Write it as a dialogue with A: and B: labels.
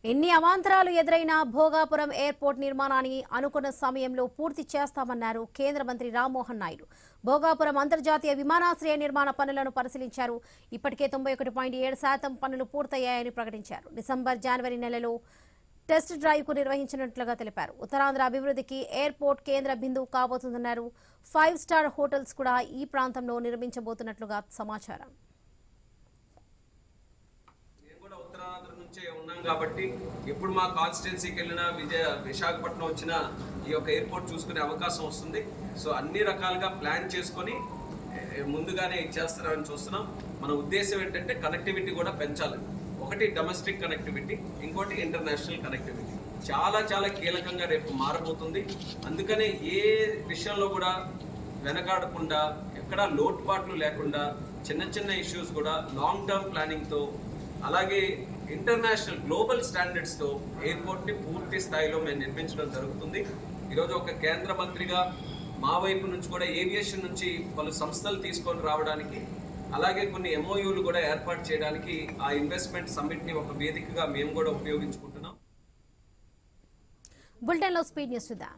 A: ఎన్ని అవాంతరాలు ఎదురైనా భోగాపురం ఎయిర్పోర్ట్ నిర్మాణాన్ని అనుకున్న సమయంలో పూర్తి చేస్తామన్నారు కేంద్ర మంత్రి రామ్మోహన్ నాయుడు. భోగాపురం అంతర్జాతీయ విమానాశ్రయ నిర్మాణ పనులను పరిశీలించారు. ఇప్పటికే 91.7% పనులు పూర్తయ్యాయని ప్రకటించారు. డిసెంబర్ జనవరి నెలలో టెస్ట్ డ్రైవ్ కు నిర్వహించినట్లుగా తెలిపారు. ఉత్తరాంధ్ర అభివృద్ధికి ఎయిర్పోర్ట్ కేంద్ర బిందువు కాబోతుందన్నారు. 5 స్టార్ హోటల్స్ కూడా ఈ ప్రాంతంలో నిర్మించబోతున్నట్లుగా సమాచారం.
B: ఉన్నాం కాబట్టి ఎప్పుడు మా కాన్స్టిట్యున్సీకి వెళ్ళినా విశాఖపట్నం వచ్చినా ఈ యొక్క ఎయిర్పోర్ట్ చూసుకునే అవకాశం వస్తుంది. సో అన్ని రకాలుగా ప్లాన్ చేసుకొని ముందుగానే ఇచ్చేస్తారని చూస్తున్నాం. మన ఉద్దేశం ఏంటంటే కనెక్టివిటీ కూడా పెంచాలి. ఒకటి డొమెస్టిక్ కనెక్టివిటీ, ఇంకోటి ఇంటర్నేషనల్ కనెక్టివిటీ. చాలా చాలా కీలకంగా రేపు మారబోతుంది. అందుకనే ఏ విషయంలో కూడా వెనకాడకుండా, ఎక్కడా లోటుపాట్లు లేకుండా, చిన్న చిన్న ఇష్యూస్ కూడా లాంగ్ టర్మ్ ప్లానింగ్తో, అలాగే ఇంటర్నేషనల్ గ్లోబల్ స్టాండర్డ్స్తో ఎయిర్పోర్ట్ని పూర్తి స్థాయిలో మేము నిర్మించడం జరుగుతుంది. ఈరోజు ఒక కేంద్ర మంత్రిగా మా వైపు నుంచి కూడా ఏవియేషన్ నుంచి పలు సంస్థలు తీసుకొని రావడానికి, అలాగే కొన్ని MOUలు కూడా ఏర్పాటు చేయడానికి ఆ ఇన్వెస్ట్మెంట్ సమ్మిట్ని ఒక వేదికగా మేము కూడా ఉపయోగించుకుంటున్నాం.
A: బులెటిన్లో స్పీడ్ న్యూస్ చూద్దాం.